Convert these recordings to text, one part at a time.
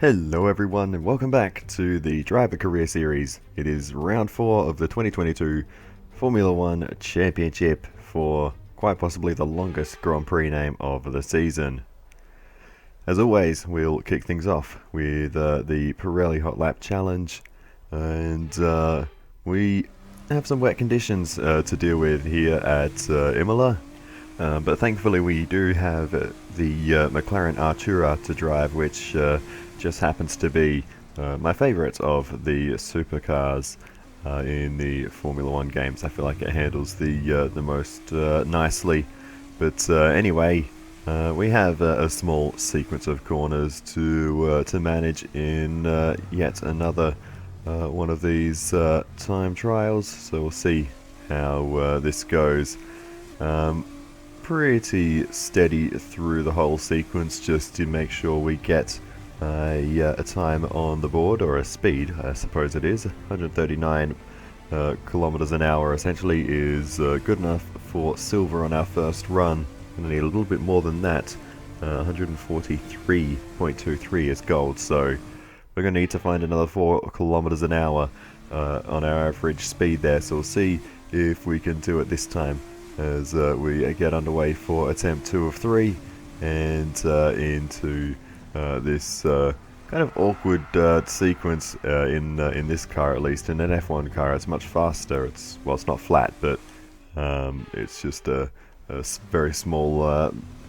Hello everyone and welcome back to the Driver Career Series. It is round 4 of the 2022 Formula 1 Championship for quite possibly the longest Grand Prix name of the season. As always, we'll kick things off with the Pirelli Hot Lap Challenge, and we have some wet conditions to deal with here at Imola. But thankfully we do have the McLaren Artura to drive, which just happens to be my favourite of the supercars in the Formula 1 games. I feel like it handles the most nicely. But anyway, we have a small sequence of corners to manage in yet another one of these time trials. So we'll see how this goes. Pretty steady through the whole sequence, just to make sure we get a time on the board, or a speed, I suppose it is. 139 kilometers an hour essentially is good enough for silver on our first run. Gonna need a little bit more than that. 143.23 is gold, so we're gonna need to find another 4 kilometers an hour on our average speed there. So we'll see if we can do it this time as we get underway for attempt 2 of 3 and into this kind of awkward sequence in this car, at least. In an F1 car it's much faster. It's not flat, but it's just a very small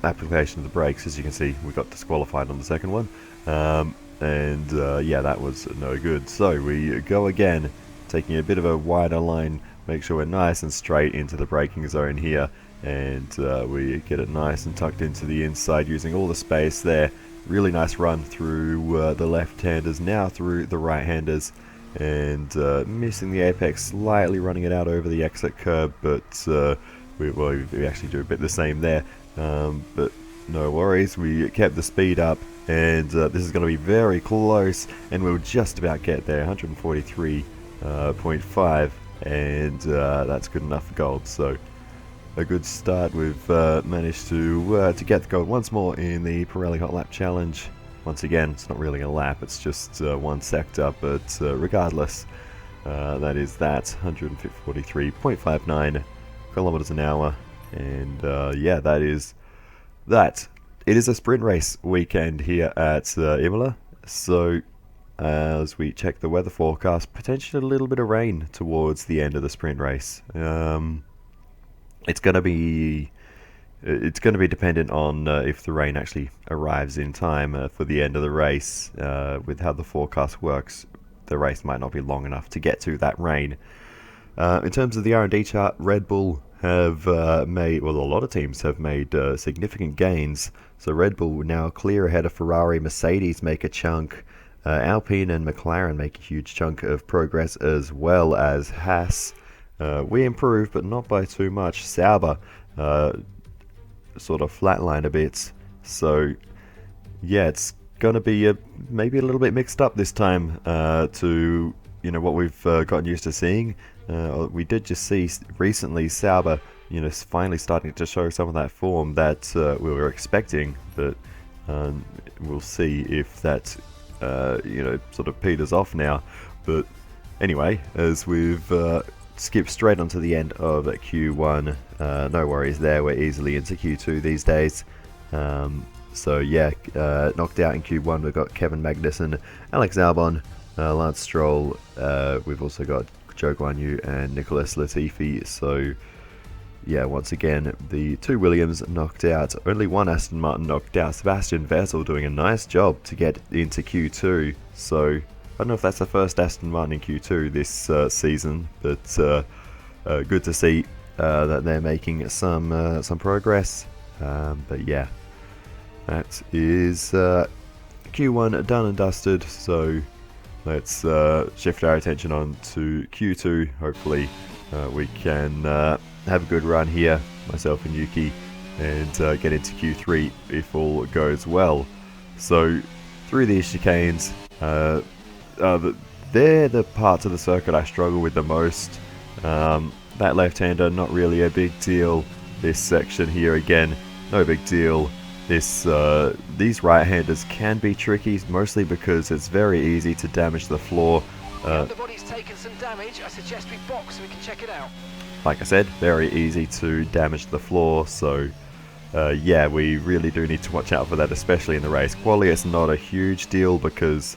application of the brakes. As you can see, we got disqualified on the second one, and yeah, that was no good. So we go again, taking a bit of a wider line. Make sure we're nice and straight into the braking zone here, and we get it nice and tucked into the inside using all the space there. Really nice run through the left-handers, now through the right-handers, and missing the apex, slightly running it out over the exit curb, but we actually do a bit the same there, but no worries. We kept the speed up, and this is going to be very close, and we'll just about get there. 143.5, and that's good enough for gold. So a good start. We've managed to get the gold once more in the Pirelli Hot Lap Challenge. Once again, it's not really a lap, it's just one sector, but regardless, that is that 143.59 kilometers an hour, and yeah, that is that. It is a sprint race weekend here at Imola, so as we check the weather forecast, potentially a little bit of rain towards the end of the sprint race. It's going to be dependent on if the rain actually arrives in time for the end of the race. With how the forecast works, the race might not be long enough to get to that rain. In terms of the R&D chart, Red Bull have made, well, a lot of teams have made significant gains. So Red Bull now clear ahead of Ferrari. Mercedes make a chunk. Alpine and McLaren make a huge chunk of progress, as well as Haas. We improve, but not by too much. Sauber sort of flatline a bit. So yeah, it's going to be maybe a little bit mixed up this time to what we've gotten used to seeing. We did just see recently Sauber finally starting to show some of that form that we were expecting, but we'll see if that sort of peters off now. But anyway, as we've skipped straight onto the end of Q1, no worries there, we're easily into Q2 these days. So yeah, knocked out in Q1 we've got Kevin Magnussen, Alex Albon, Lance Stroll, we've also got Zhou Guanyu and Nicholas Latifi. So yeah, once again, the 2 Williams knocked out, only 1 Aston Martin knocked out. Sebastian Vettel doing a nice job to get into Q2. So I don't know if that's the first Aston Martin in Q2 this season, but good to see that they're making some progress. But yeah, that is Q1 done and dusted. So let's shift our attention on to Q2. Hopefully we can have a good run here, myself and Yuki, and get into Q3 if all goes well. So through these chicanes, they're the parts of the circuit I struggle with the most. That left-hander, not really a big deal. This section here, again, no big deal. these right-handers can be tricky, mostly because it's very easy to damage the floor. The body's taken some damage. I suggest we box so we can check it out. Like I said, very easy to damage the floor, so yeah, we really do need to watch out for that, especially in the race. Quali, it's not a huge deal because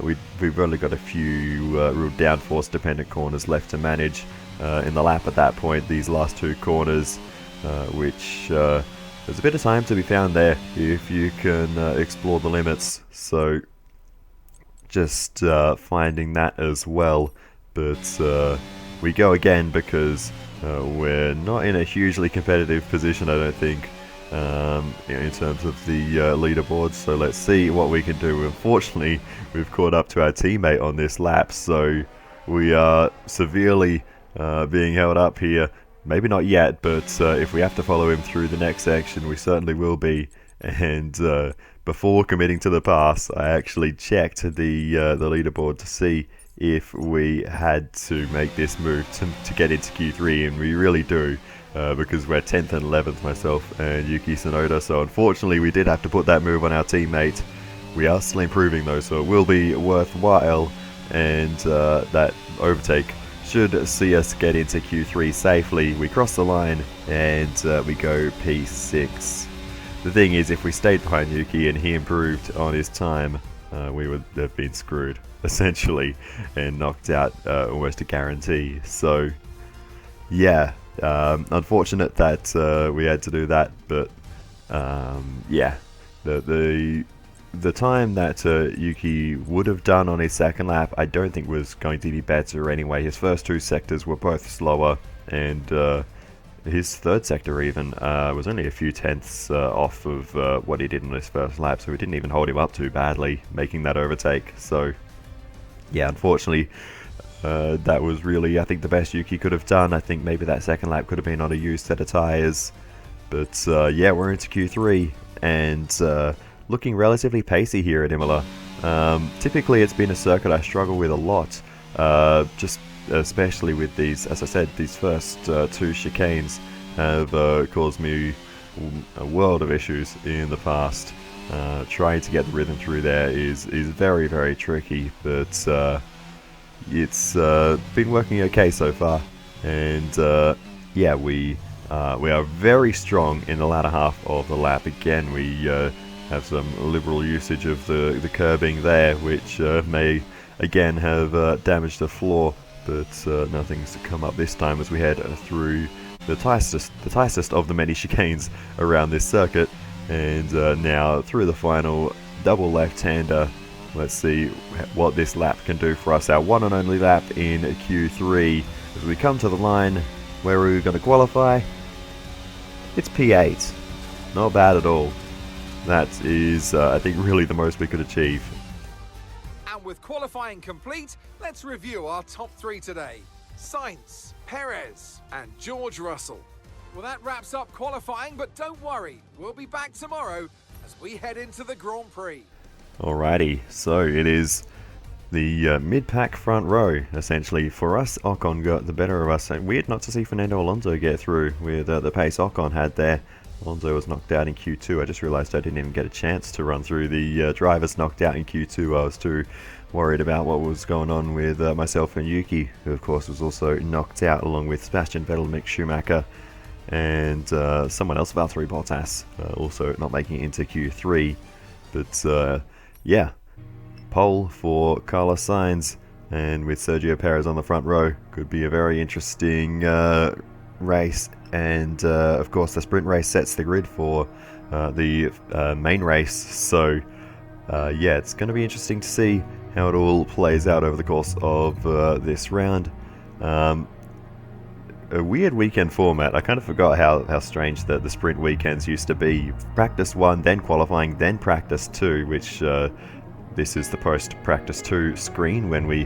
we've only got a few real downforce dependent corners left to manage in the lap at that point. These last two corners, which there's a bit of time to be found there if you can explore the limits, so just finding that as well. But we go again because we're not in a hugely competitive position, I don't think, in terms of the leaderboard, so let's see what we can do. Unfortunately, we've caught up to our teammate on this lap, so we are severely being held up here. Maybe not yet, but if we have to follow him through the next section, we certainly will be. And before committing to the pass, I actually checked the leaderboard to see if we had to make this move to get into Q3, and we really do, because we're 10th and 11th, myself and Yuki Tsunoda, so unfortunately we did have to put that move on our teammate. We are still improving though, so it will be worthwhile, and that overtake should see us get into Q3 safely. We cross the line and we go P6. The thing is, if we stayed behind Yuki and he improved on his time, we would have been screwed, essentially, and knocked out almost a guarantee. So, yeah, unfortunate that we had to do that, but yeah, the time that Yuki would have done on his second lap, I don't think was going to be better anyway. His first two sectors were both slower, and his third sector even was only a few tenths off of what he did on his first lap, so we didn't even hold him up too badly, making that overtake. So, yeah, unfortunately, that was really, I think, the best Yuki could have done. I think maybe that second lap could have been on a used set of tyres. But, yeah, we're into Q3, and looking relatively pacey here at Imola. Typically, it's been a circuit I struggle with a lot, just especially with these, as I said, these first two chicanes have caused me a world of issues in the past. Trying to get the rhythm through there is very, very tricky, but it's been working okay so far. And yeah, we are very strong in the latter half of the lap. Again, we have some liberal usage of the curbing there, which may again have damaged the floor, but nothing's to come up this time as we head through the tightest of the many chicanes around this circuit, and now through the final double left-hander. Let's see what this lap can do for us, our one and only lap in Q3. As we come to the line where we're going to qualify, it's P8. Not bad at all. That is, I think, really the most we could achieve. And with qualifying complete, let's review our top three today. Sainz, Perez, and George Russell. Well, that wraps up qualifying, but don't worry, we'll be back tomorrow as we head into the Grand Prix. Alrighty, so it is the mid-pack front row, essentially. For us, Ocon got the better of us. Weird not to see Fernando Alonso get through with the pace Ocon had there. Alonso was knocked out in Q2. I just realised I didn't even get a chance to run through the drivers knocked out in Q2. I was too worried about what was going on with myself and Yuki, who of course was also knocked out, along with Sebastian Vettel, Mick Schumacher, and someone else, Valtteri Bottas, also not making it into Q3. But yeah, pole for Carlos Sainz, and with Sergio Perez on the front row, could be a very interesting race. And of course the sprint race sets the grid for the main race, so yeah, it's going to be interesting to see how it all plays out over the course of this round. A weird weekend format. I kind of forgot how strange the sprint weekends used to be. Practice 1, then qualifying, then practice 2, which this is the post-practice 2 screen when we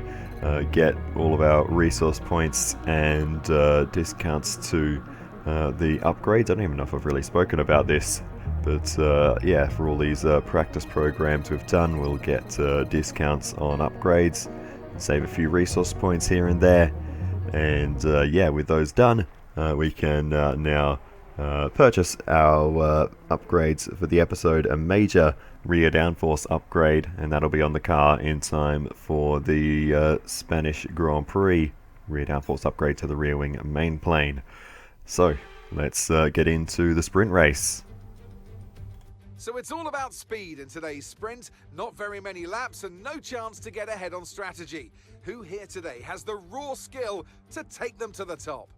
get all of our resource points and discounts to the upgrades. I don't even know if I've really spoken about this, but yeah, for all these practice programs we've done, we'll get discounts on upgrades, save a few resource points here and there, and yeah, with those done, we can now purchase our upgrades for the episode, a major rear downforce upgrade, and that'll be on the car in time for the Spanish Grand Prix rear downforce upgrade to the rear wing main plane. So let's get into the sprint race. So it's all about speed in today's sprint. Not very many laps and no chance to get ahead on strategy. Who here today has the raw skill to take them to the top?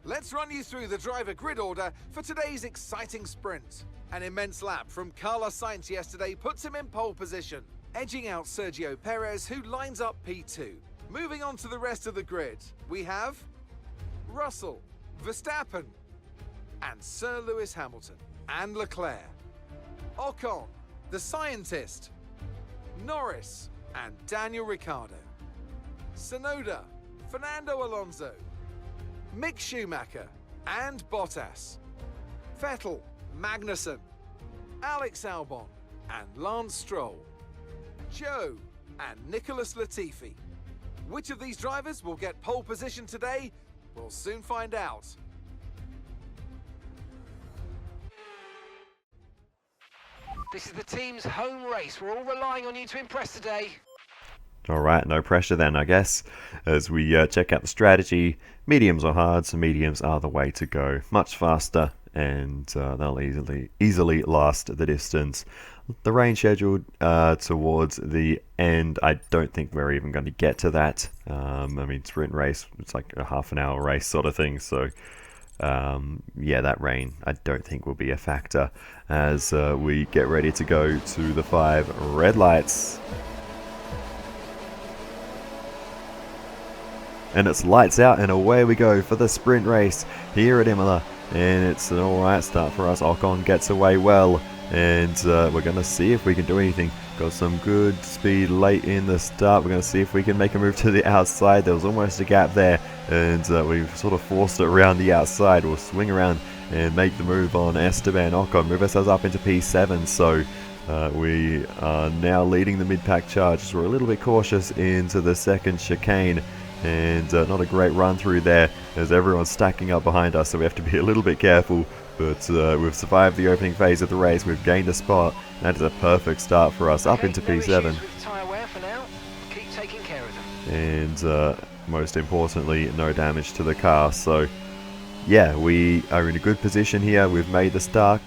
Let's run you through the driver grid order for today's exciting sprint. An immense lap from Carlos Sainz yesterday puts him in pole position, edging out Sergio Perez, who lines up P2. Moving on to the rest of the grid, we have Russell, Verstappen, and Sir Lewis Hamilton, and Leclerc, Ocon, the scientist, Norris, and Daniel Ricciardo, Tsunoda, Fernando Alonso, Mick Schumacher and Bottas, Vettel, Magnussen, Alex Albon and Lance Stroll, Joe and Nicholas Latifi. Which of these drivers will get pole position today? We'll soon find out. This is the team's home race. We're all relying on you to impress today. Alright, no pressure then, I guess. As we check out the strategy, mediums or hards, mediums are the way to go. Much faster, and they'll easily last the distance. The rain scheduled towards the end, I don't think we're even going to get to that. I mean, sprint race, it's like a half an hour race sort of thing, so yeah, that rain I don't think will be a factor as we get ready to go to the 5 red lights. And it's lights out and away we go for the sprint race here at Imola. And it's an alright start for us. Ocon gets away well. And we're going to see if we can do anything. Got some good speed late in the start. We're going to see if we can make a move to the outside. There was almost a gap there. And we've sort of forced it around the outside. We'll swing around and make the move on Esteban Ocon. Move ourselves up into P7. So we are now leading the mid-pack charge. We're a little bit cautious into the second chicane. And not a great run through there as everyone's stacking up behind us, so we have to be a little bit careful. But we've survived the opening phase of the race. We've gained a spot. That is a perfect start for us, up into P7. Tyre wear for now. Keep taking care of them. And most importantly, no damage to the car. So yeah, we are in a good position here. We've made the start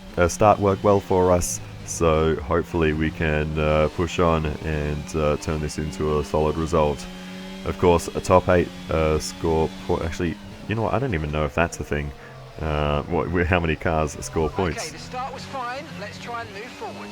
work well for us. So hopefully we can push on and turn this into a solid result. Of course, a top 8 score actually, you know what, I don't even know if that's a thing. How many cars score points. Okay, the start was fine. Let's try and move forward.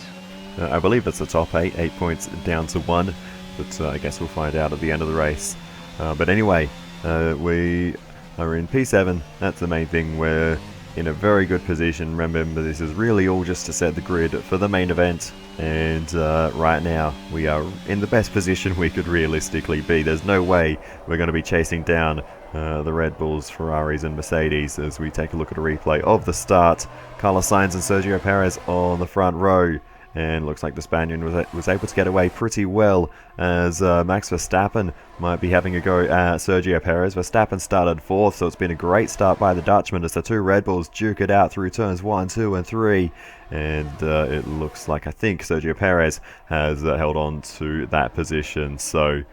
I believe it's a top 8 points down to 1, but I guess we'll find out at the end of the race. But anyway, we are in P7. That's the main thing. We're in a very good position. Remember, this is really all just to set the grid for the main event. And right now, we are in the best position we could realistically be. There's no way we're going to be chasing down the Red Bulls, Ferraris and Mercedes as we take a look at a replay of the start. Carlos Sainz and Sergio Perez on the front row. And looks like the Spaniard was able to get away pretty well as Max Verstappen might be having a go at Sergio Perez. Verstappen started 4th, so it's been a great start by the Dutchman as the 2 Red Bulls duke it out through turns 1, 2 and 3. And it looks like, I think, Sergio Perez has held on to that position. So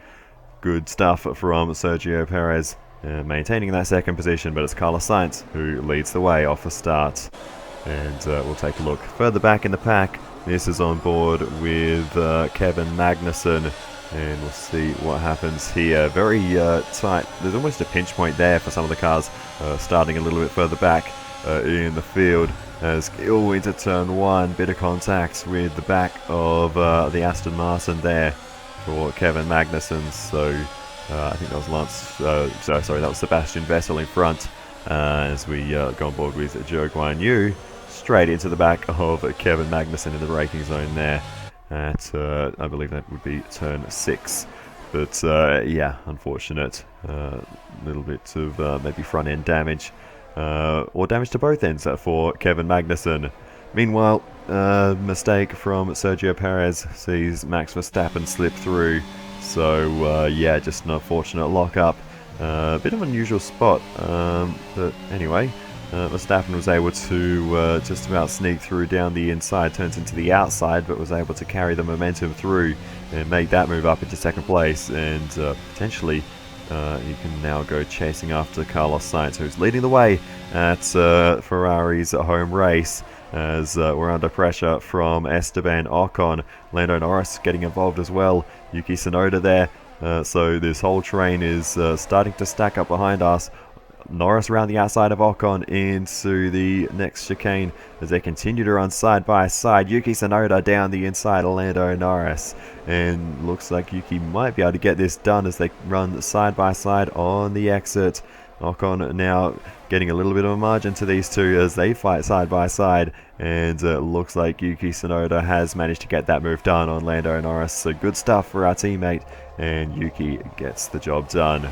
good stuff from Sergio Perez, maintaining that second position, but it's Carlos Sainz who leads the way off the start. And we'll take a look further back in the pack. This is on board with Kevin Magnussen, and we'll see what happens here. Very tight. There's almost a pinch point there for some of the cars starting a little bit further back in the field. As Gill into turn 1, bit of contact with the back of the Aston Martin there for Kevin Magnussen. So I think that was that was Sebastian Vettel in front as we go on board with Zhou Guan Yu. Straight into the back of Kevin Magnussen in the braking zone there at, I believe that would be turn 6. But yeah, unfortunate. Little bit of maybe front end damage. Or damage to both ends for Kevin Magnussen. Meanwhile, mistake from Sergio Perez sees Max Verstappen slip through. So yeah, just an unfortunate lock-up. Bit of an unusual spot, but anyway, Verstappen was able to just about sneak through down the inside, turns into the outside, but was able to carry the momentum through and make that move up into second place, and potentially you can now go chasing after Carlos Sainz, who's leading the way at Ferrari's home race, as we're under pressure from Esteban Ocon. Lando Norris getting involved as well, Yuki Tsunoda there. So this whole train is starting to stack up behind us. Norris around the outside of Ocon into the next chicane as they continue to run side by side. Yuki Tsunoda down the inside of Lando Norris, and looks like Yuki might be able to get this done as they run side by side on the exit. Ocon now getting a little bit of a margin to these two as they fight side by side, and looks like Yuki Tsunoda has managed to get that move done on Lando Norris. So good stuff for our teammate, and Yuki gets the job done.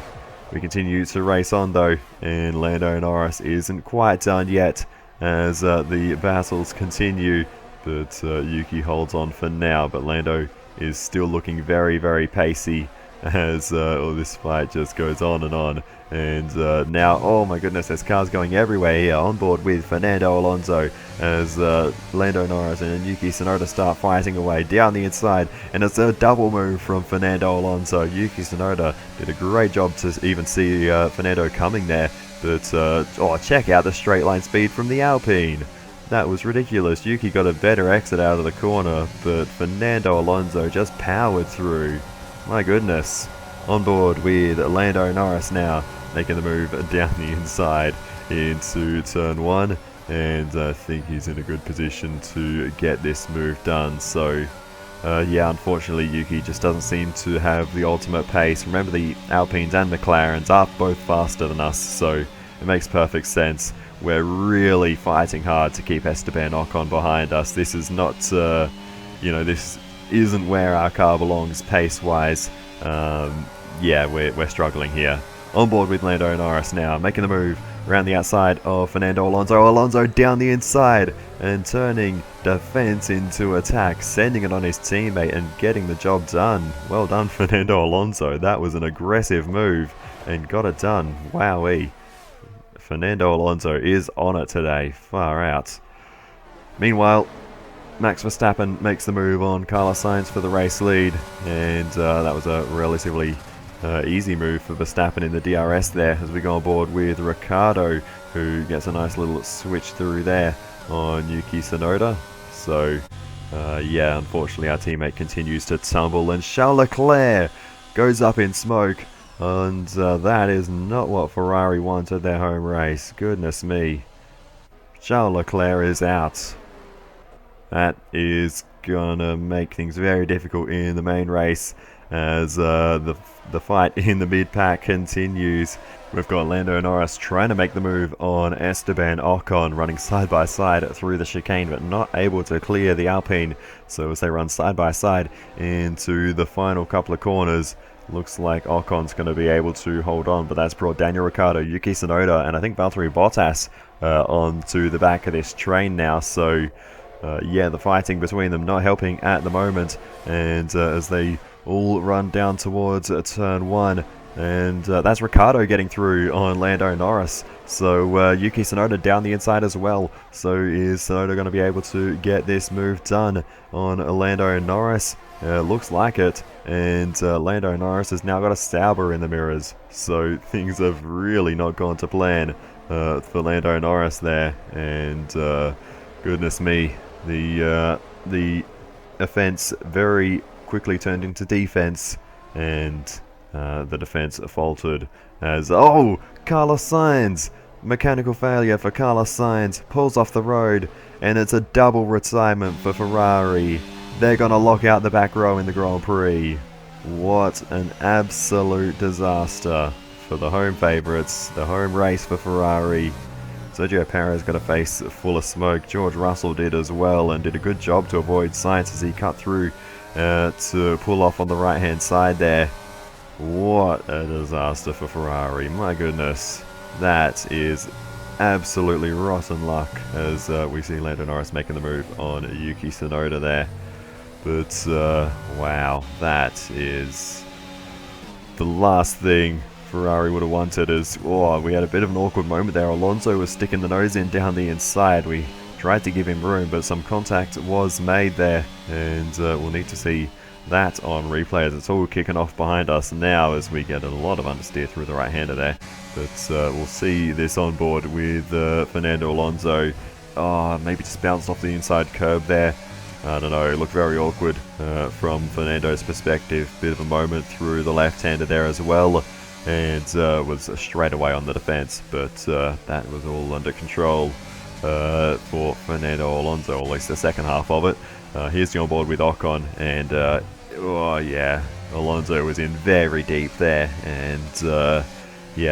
We continue to race on though, and Lando Norris isn't quite done yet as the battles continue, but Yuki holds on for now, but Lando is still looking very, very pacey as all this fight just goes on and on. And now, oh my goodness, there's cars going everywhere here on board with Fernando Alonso as Lando Norris and Yuki Tsunoda start fighting away down the inside, and it's a double move from Fernando Alonso. Yuki Tsunoda did a great job to even see Fernando coming there, but oh, check out the straight line speed from the Alpine. That was ridiculous. Yuki got a better exit out of the corner, but Fernando Alonso just powered through. My goodness. On board with Lando Norris now, making the move down the inside into turn 1, and I think he's in a good position to get this move done. So yeah, unfortunately Yuki just doesn't seem to have the ultimate pace. Remember, the Alpines and McLarens are both faster than us, so it makes perfect sense. We're really fighting hard to keep Esteban Ocon behind us. This is not, you know, this isn't where our car belongs pace-wise. Yeah, we're struggling here. On board with Lando Norris now, making the move around the outside of Fernando Alonso. Alonso down the inside and turning defense into attack, sending it on his teammate and getting the job done. Well done, Fernando Alonso. That was an aggressive move and got it done. Wowee. Fernando Alonso is on it today. Far out. Meanwhile, Max Verstappen makes the move on Carlos Sainz for the race lead, and that was a relatively easy move for Verstappen in the DRS there as we go on board with Ricciardo, who gets a nice little switch through there on Yuki Tsunoda. So yeah, unfortunately our teammate continues to tumble, and Charles Leclerc goes up in smoke, and that is not what Ferrari wanted their home race. Goodness me. Charles Leclerc is out. That is gonna make things very difficult in the main race as the fight in the mid-pack continues. We've got Lando Norris trying to make the move on Esteban Ocon, running side by side through the chicane, but not able to clear the Alpine. So as they run side by side into the final couple of corners, looks like Ocon's going to be able to hold on, but that's brought Daniel Ricciardo, Yuki Tsunoda, and I think Valtteri Bottas onto the back of this train now. So yeah, the fighting between them not helping at the moment, and as they all run down towards turn 1, and that's Ricciardo getting through on Lando Norris. So Yuki Tsunoda down the inside as well. So is Tsunoda going to be able to get this move done on Lando Norris? Looks like it, and Lando Norris has now got a Sauber in the mirrors, so things have really not gone to plan for Lando Norris there, and goodness me, the offense very quickly turned into defense, and the defense faltered as, oh, Carlos Sainz, mechanical failure for Carlos Sainz, pulls off the road, and it's a double retirement for Ferrari. They're going to lock out the back row in the Grand Prix. What an absolute disaster for the home favourites, the home race for Ferrari. Sergio Perez got a face full of smoke. George Russell did as well, and did a good job to avoid Sainz as he cut through to pull off on the right hand side there. What a disaster for Ferrari. My goodness. That is absolutely rotten luck as we see Lando Norris making the move on Yuki Tsunoda there. But, wow, that is the last thing Ferrari would have wanted. As we had a bit of an awkward moment there. Alonso was sticking the nose in down the inside. We tried to give him room, but some contact was made there, and we'll need to see that on replay as it's all kicking off behind us now as we get a lot of understeer through the right-hander there. But we'll see this on board with Fernando Alonso. Maybe just bounced off the inside curb there. I don't know, it looked very awkward from Fernando's perspective. Bit of a moment through the left-hander there as well, and was straight away on the defence, but that was all under control for Fernando Alonso, or at least the second half of it. Here's the onboard with Ocon, and Alonso was in very deep there, and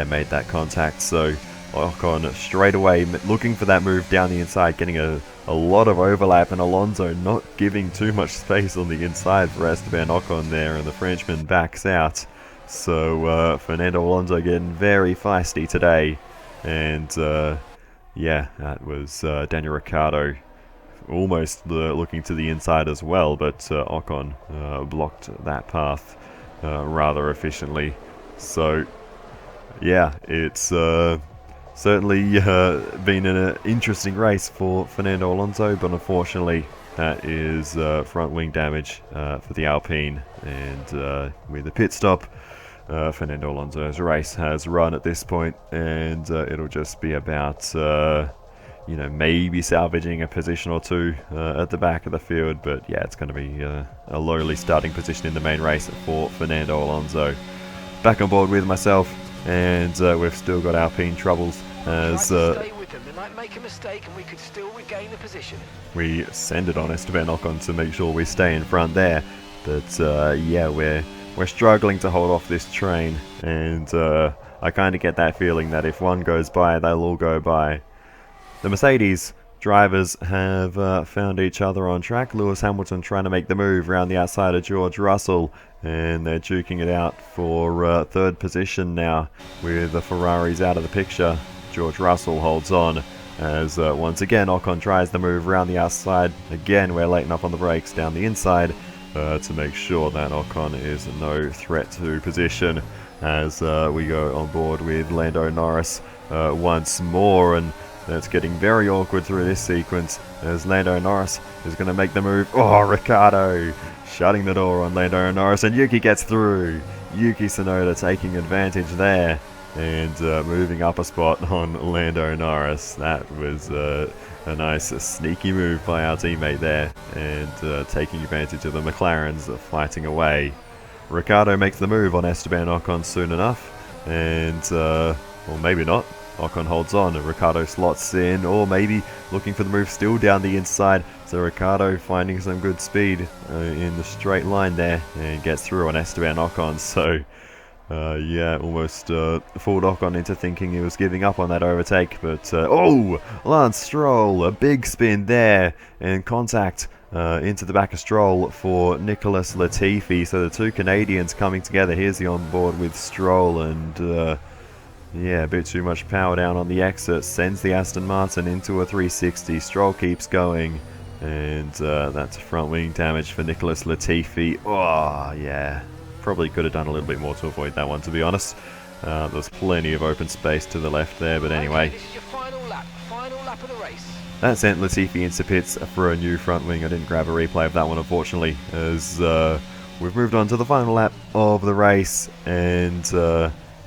made that contact. So Ocon straight away looking for that move down the inside, getting a lot of overlap, and Alonso not giving too much space on the inside for Esteban Ocon there, and the Frenchman backs out. So Fernando Alonso getting very feisty today, and that was Daniel Ricciardo almost looking to the inside as well, but Ocon blocked that path rather efficiently. So it's certainly been an interesting race for Fernando Alonso, but unfortunately that is front wing damage for the Alpine, and with the pit stop, Fernando Alonso's race has run at this point, and it'll just be about maybe salvaging a position or two at the back of the field, but it's going to be a lowly starting position in the main race for Fernando Alonso. Back on board with myself, and we've still got Alpine troubles as stay with them. They might make a mistake and we could still regain the position. We send it on Esteban Ocon to make sure we stay in front there, but we're struggling to hold off this train, and I kind of get that feeling that if one goes by, they'll all go by. The Mercedes drivers have found each other on track. Lewis Hamilton trying to make the move around the outside of George Russell, and they're duking it out for third position now with the Ferraris out of the picture. George Russell holds on as once again Ocon tries to move around the outside. Again, we're lighting up on the brakes down the inside to make sure that Ocon is no threat to position as we go on board with Lando Norris once more, and that's getting very awkward through this sequence as Lando Norris is going to make the move. Ricciardo shutting the door on Lando Norris, and Yuki gets through. Yuki Tsunoda taking advantage there and moving up a spot on Lando Norris. That was a nice sneaky move by our teammate there, and taking advantage of the McLarens fighting away. Ricciardo makes the move on Esteban Ocon soon enough, and or maybe not. Ocon holds on, and Ricciardo slots in, or maybe looking for the move still down the inside. So Ricciardo finding some good speed in the straight line there, and gets through on Esteban Ocon. So almost fooled Ocon into thinking he was giving up on that overtake. But Lance Stroll, a big spin there, and contact into the back of Stroll for Nicholas Latifi. So the two Canadians coming together. Here's the onboard with Stroll, and a bit too much power down on the exit. Sends the Aston Martin into a 360. Stroll keeps going, and that's front wing damage for Nicholas Latifi. Probably could have done a little bit more to avoid that one, to be honest. There's plenty of open space to the left there, but anyway. This is your final lap of the race. That sent Latifi into pits for a new front wing. I didn't grab a replay of that one, unfortunately, as we've moved on to the final lap of the race, and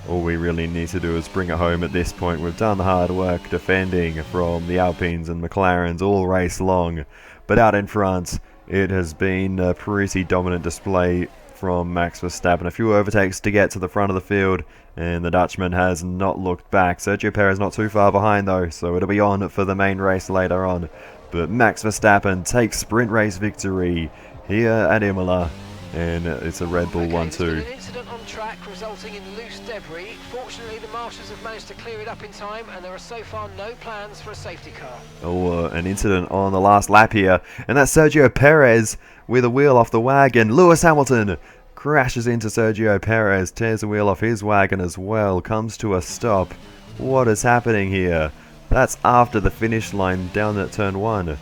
all we really need to do is bring it home at this point. We've done the hard work defending from the Alpines and McLarens all race long, but out in front, it has been a pretty dominant display from Max Verstappen. A few overtakes to get to the front of the field, and the Dutchman has not looked back. Sergio Perez not too far behind though, so it'll be on for the main race later on. But Max Verstappen takes sprint race victory here at Imola, and it's a Red Bull 1-2. An incident on track resulting in loose debris. Fortunately, the marshals have managed to clear it up in time, and there are so far no plans for a safety car. An incident on the last lap here, and that's Sergio Perez with a wheel off the wagon. Lewis Hamilton crashes into Sergio Perez, tears the wheel off his wagon as well, comes to a stop. What is happening here? That's after the finish line down at turn 1.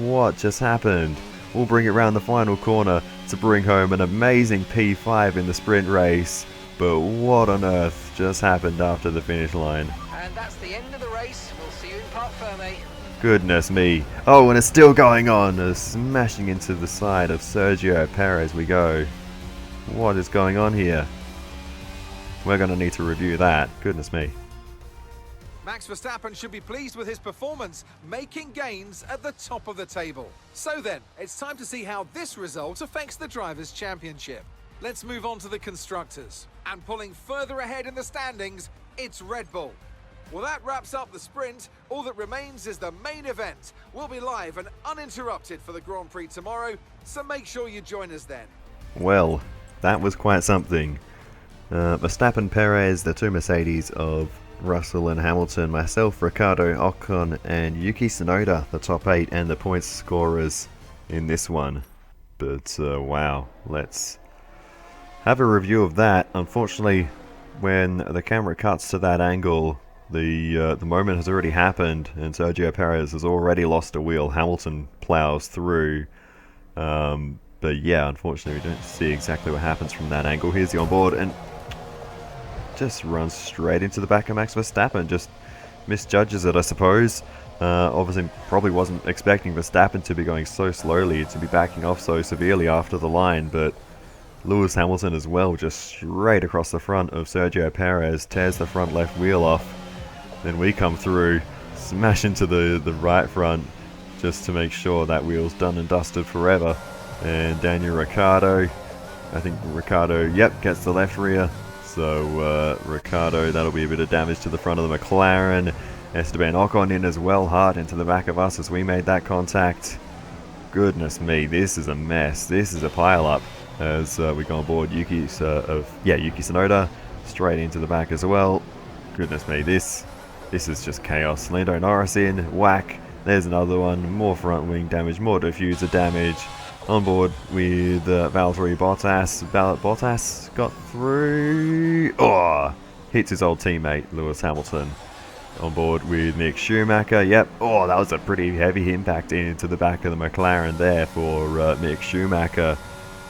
What just happened? We'll bring it round the final corner to bring home an amazing P5 in the sprint race. But what on earth just happened after the finish line? And that's the end of the race. We'll see you in Parc Fermé. Goodness me. Oh, and it's still going on. Smashing into the side of Sergio Perez we go. What is going on here? We're going to need to review that. Goodness me. Max Verstappen should be pleased with his performance, making gains at the top of the table. So then, it's time to see how this result affects the Drivers' Championship. Let's move on to the Constructors. And pulling further ahead in the standings, it's Red Bull. Well, that wraps up the sprint. All that remains is the main event. We'll be live and uninterrupted for the Grand Prix tomorrow, so make sure you join us then. Well, that was quite something. Verstappen, Perez, the two Mercedes of Russell and Hamilton, myself, Ricciardo, Ocon and Yuki Tsunoda, the top 8 and the points scorers in this one. But wow, let's have a review of that. Unfortunately, when the camera cuts to that angle, the moment has already happened and Sergio Perez has already lost a wheel. Hamilton plows through. But yeah, unfortunately we don't see exactly what happens from that angle. Here's the onboard and just runs straight into the back of Max Verstappen. Just misjudges it, I suppose. Obviously probably wasn't expecting Verstappen to be going so slowly, to be backing off so severely after the line, but Lewis Hamilton as well, just straight across the front of Sergio Perez, tears the front left wheel off. Then we come through, smash into the right front, just to make sure that wheel's done and dusted forever. And Daniel Ricciardo, I think Ricciardo, yep, gets the left rear. So Ricciardo, that'll be a bit of damage to the front of the McLaren. Esteban Ocon in as well, hard into the back of us as we made that contact. Goodness me, this is a mess. This is a pile-up as we go on board. Yuki Tsunoda straight into the back as well. Goodness me, this is just chaos. Lando Norris in, whack. There's another one. More front wing damage, more diffuser damage. On board with Valtteri Bottas. Bottas got through. Oh, hits his old teammate Lewis Hamilton. On board with Mick Schumacher. Yep. Oh, that was a pretty heavy impact into the back of the McLaren there for Mick Schumacher.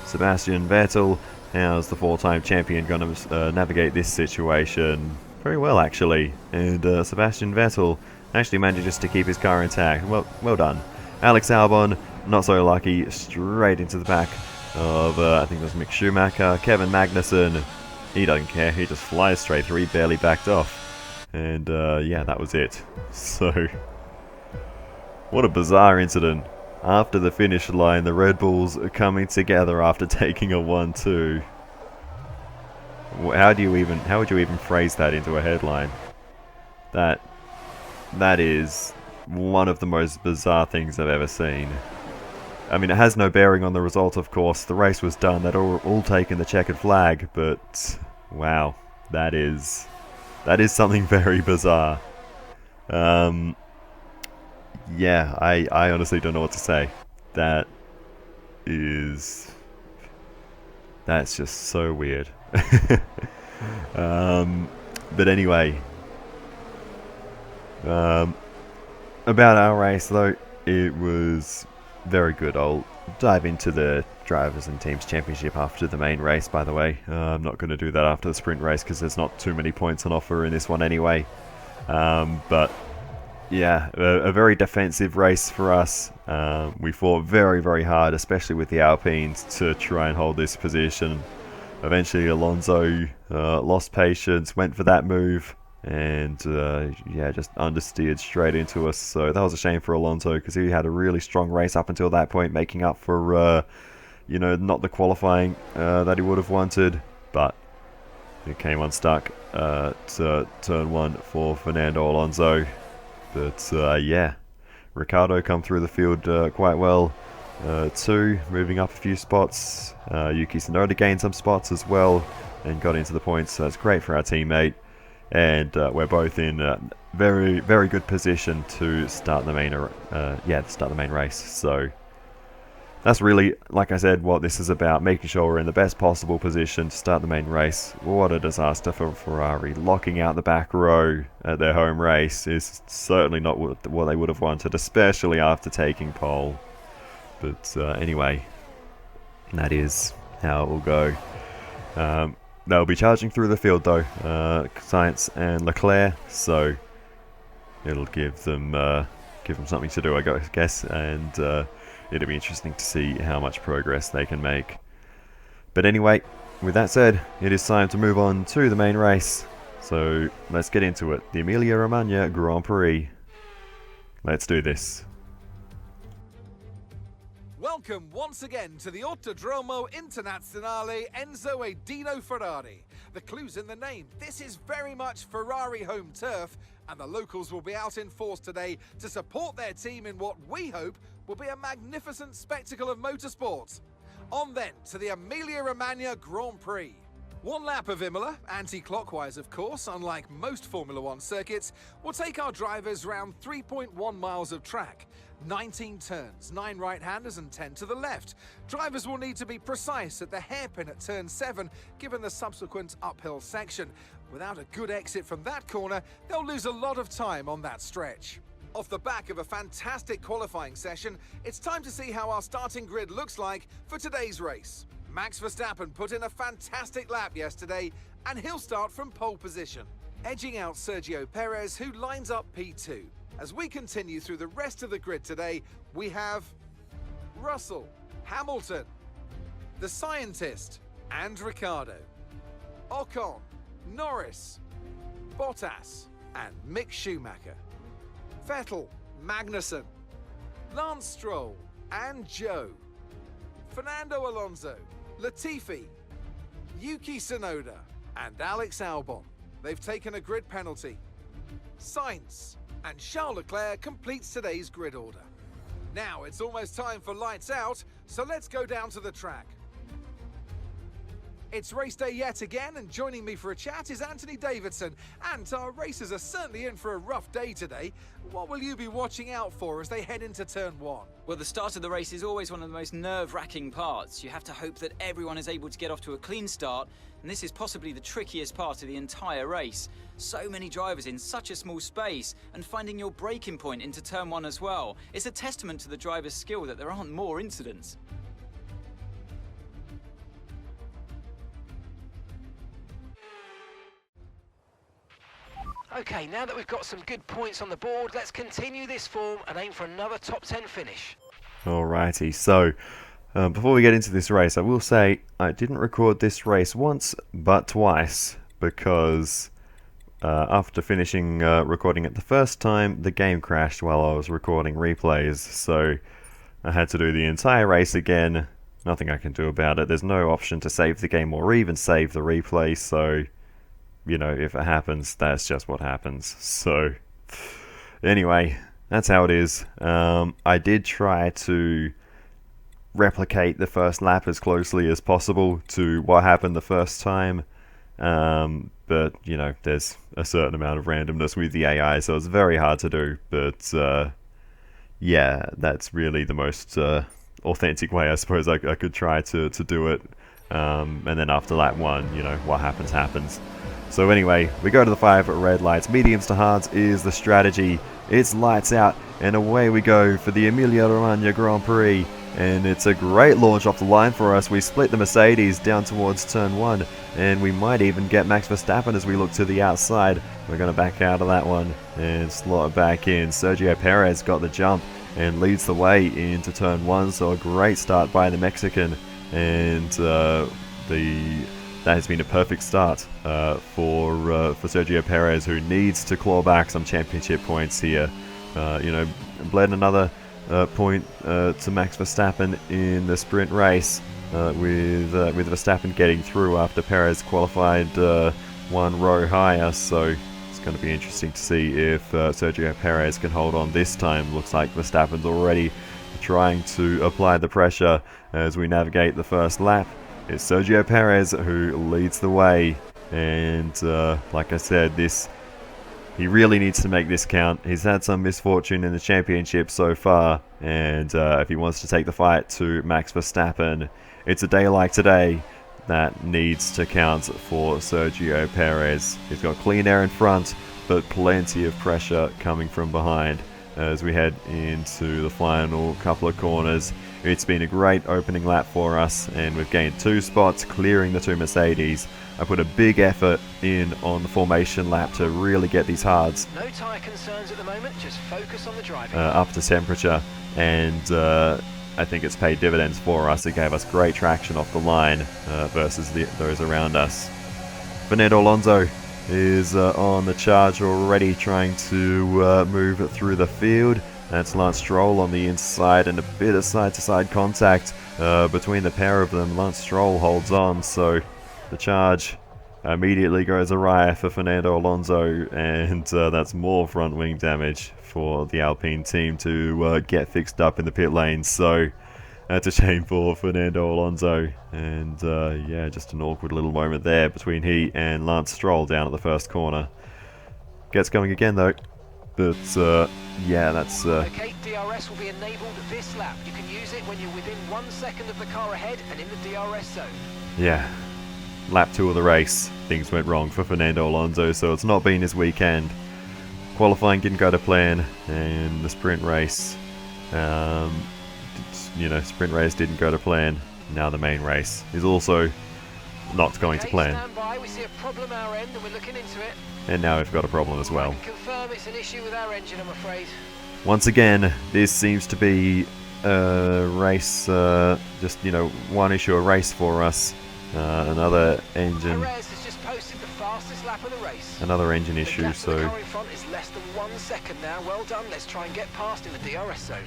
Sebastian Vettel, how's the 4-time champion going to navigate this situation? Very well, actually. And Sebastian Vettel actually manages to keep his car intact. Well done. Alex Albon, not so lucky, straight into the back of, I think it was Mick Schumacher. Kevin Magnussen, he doesn't care, he just flies straight through, he barely backed off. And yeah, that was it. So, what a bizarre incident. After the finish line, the Red Bulls are coming together after taking a 1-2. How would you even phrase that into a headline? That is one of the most bizarre things I've ever seen. I mean, it has no bearing on the result, of course. The race was done. They'd all taken the checkered flag, but wow, that is something very bizarre. Yeah, I honestly don't know what to say. That's just so weird. But anyway, about our race though, it was very good. I'll dive into the Drivers and Teams Championship after the main race, by the way. I'm not going to do that after the sprint race because there's not too many points on offer in this one anyway. But yeah, a very defensive race for us. We fought very, very hard, especially with the Alpines, to try and hold this position. Eventually Alonso lost patience, went for that move, and yeah, just understeered straight into us. So that was a shame for Alonso because he had a really strong race up until that point, making up for you know, not the qualifying that he would have wanted, but it came unstuck to turn 1 for Fernando Alonso. But yeah, Ricciardo come through the field quite well too, moving up a few spots. Yuki Tsunoda gained some spots as well and got into the points, so that's great for our teammate. And we're both in very, very good position to start the main race. So that's really, like I said, what this is about, making sure we're in the best possible position to start the main race. What a disaster for Ferrari. Locking out the back row at their home race is certainly not what they would have wanted, especially after taking pole. But anyway, that is how it will go. They'll be charging through the field though, Sainz and Leclerc, so it'll give them something to do, I guess, and it'll be interesting to see how much progress they can make. But anyway, with that said, it is time to move on to the main race. So let's get into it. The Emilia-Romagna Grand Prix. Let's do this. Welcome once again to the Autodromo Internazionale Enzo e Dino Ferrari. The clue's in the name. This is very much Ferrari home turf, and the locals will be out in force today to support their team in what we hope will be a magnificent spectacle of motorsport. On then to the Emilia-Romagna Grand Prix. One lap of Imola, anti-clockwise of course, unlike most Formula One circuits, will take our drivers round 3.1 miles of track. 19 turns, 9 right-handers and 10 to the left. Drivers will need to be precise at the hairpin at turn 7, given the subsequent uphill section. Without a good exit from that corner, they'll lose a lot of time on that stretch. Off the back of a fantastic qualifying session, it's time to see how our starting grid looks like for today's race. Max Verstappen put in a fantastic lap yesterday, and he'll start from pole position, edging out Sergio Perez, who lines up P2. As we continue through the rest of the grid today, we have Russell, Hamilton, the scientist, and Ricciardo, Ocon, Norris, Bottas, and Mick Schumacher, Vettel, Magnussen, Lance Stroll, and Joe, Fernando Alonso, Latifi, Yuki Tsunoda, and Alex Albon. They've taken a grid penalty. Sainz and Charles Leclerc completes today's grid order. Now it's almost time for lights out, so let's go down to the track. It's race day yet again, and joining me for a chat is Anthony Davidson. And our racers are certainly in for a rough day today. What will you be watching out for as they head into turn 1? Well, the start of the race is always one of the most nerve-wracking parts. You have to hope that everyone is able to get off to a clean start, and this is possibly the trickiest part of the entire race. So many drivers in such a small space, and finding your braking point into turn 1 as well. It's a testament to the driver's skill that there aren't more incidents. Okay, now that we've got some good points on the board, let's continue this form and aim for another top 10 finish. Alrighty, so before we get into this race, I will say I didn't record this race once, but twice, because after finishing recording it the first time, the game crashed while I was recording replays, so I had to do the entire race again. Nothing I can do about it. There's no option to save the game or even save the replay, so you know, if it happens, that's just what happens. So, anyway, that's how it is. I did try to replicate the first lap as closely as possible to what happened the first time. But, you know, there's a certain amount of randomness with the AI, so it's very hard to do. But, yeah, that's really the most authentic way, I suppose, I could try to do it. And then after lap 1, you know, what happens, happens. So anyway, we go to the 5 red lights. Mediums to hards is the strategy. It's lights out, and away we go for the Emilia-Romagna Grand Prix. And it's a great launch off the line for us. We split the Mercedes down towards turn 1, and we might even get Max Verstappen as we look to the outside. We're going to back out of that one and slot it back in. Sergio Perez got the jump and leads the way into turn 1, so a great start by the Mexican. And that has been a perfect start for Sergio Perez, who needs to claw back some championship points here. You know, bled another point to Max Verstappen in the sprint race, with Verstappen getting through after Perez qualified 1 row higher. So it's going to be interesting to see if Sergio Perez can hold on this time. Looks like Verstappen's already trying to apply the pressure as we navigate the first lap. It's Sergio Perez who leads the way, and like I said, this He really needs to make this count. He's had some misfortune in the championship so far, and if he wants to take the fight to Max Verstappen, it's a day like today that needs to count for Sergio Perez. He's got clean air in front, but plenty of pressure coming from behind as we head into the final couple of corners. It's been a great opening lap for us, and we've gained 2 spots, clearing the 2 Mercedes. I put a big effort in on the formation lap to really get these hards No tyre concerns at the moment, just focus on the driving. up to temperature, and I think it's paid dividends for us. It gave us great traction off the line versus those around us. Fernando Alonso is on the charge already, trying to move through the field. That's Lance Stroll on the inside, and a bit of side-to-side contact between the pair of them. Lance Stroll holds on, so the charge immediately goes awry for Fernando Alonso, and that's more front wing damage for the Alpine team to get fixed up in the pit lane. So that's a shame for Fernando Alonso, and yeah, just an awkward little moment there between he and Lance Stroll down at the first corner. Gets going again though, but yeah, that's Okay, DRS will be enabled this lap. You can use it when you're within 1 second of the car ahead and in the DRS zone. yeah. Lap 2 of the race, things went wrong for Fernando Alonso, so it's not been his weekend. Qualifying didn't go to plan, and the sprint race, sprint race didn't go to plan. Now the main race is also not going to plan. Stand by. We see a problem our end and we're looking into it. And now we've got a problem as well. I can confirm it's an issue with our engine, I'm afraid. Once again, this seems to be a race, one issue a race for us. Another engine. Perez has just posted the fastest lap of the race. Another engine issue, The gap to the so car in front is less than 1 second now. Well done. Let's try and get past in the DRS zone.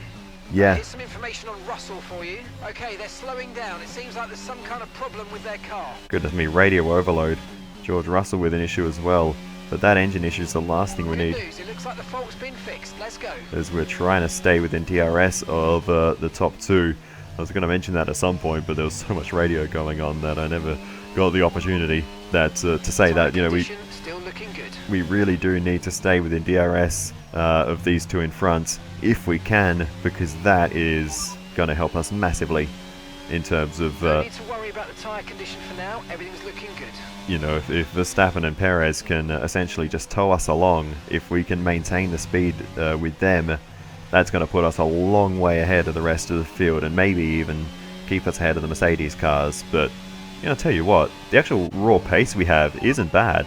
yeah. Here's some information on Russell for you. Okay, they're slowing down. It seems like there's some kind of problem with their car. Goodness me, radio overload. George Russell with an issue as well. But that engine issue is the last thing we need, It looks like the fault's been fixed. Let's go. as we're trying to stay within DRS of the top 2. I was going to mention that at some point, but there was so much radio going on that I never got the opportunity to say that, Still looking good. we really do need to stay within DRS of these 2 in front if we can, because that is going to help us massively in terms of No need to worry about the tyre condition for now. Everything's looking good. if Verstappen and Perez can essentially just tow us along, if we can maintain the speed with them, that's going to put us a long way ahead of the rest of the field, and maybe even keep us ahead of the Mercedes cars. But I'll tell you what, the actual raw pace we have isn't bad.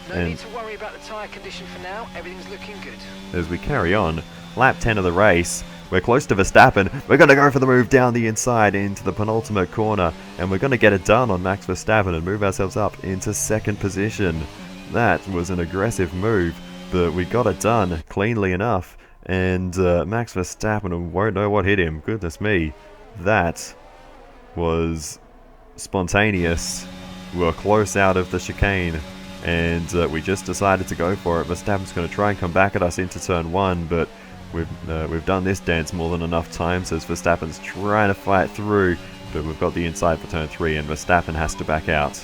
No need to worry about the tyre condition for now. Everything's looking good. As we carry on, lap 10 of the race, we're close to Verstappen. We're going to go for the move down the inside into the penultimate corner, and we're going to get it done on Max Verstappen and move ourselves up into 2nd position. That was an aggressive move, but we got it done cleanly enough, and Max Verstappen won't know what hit him. Goodness me, that was spontaneous. We were close out of the chicane, and we just decided to go for it. Verstappen's going to try and come back at us into turn 1, but we've done this dance more than enough times as Verstappen's trying to fight through, but we've got the inside for turn 3, and Verstappen has to back out.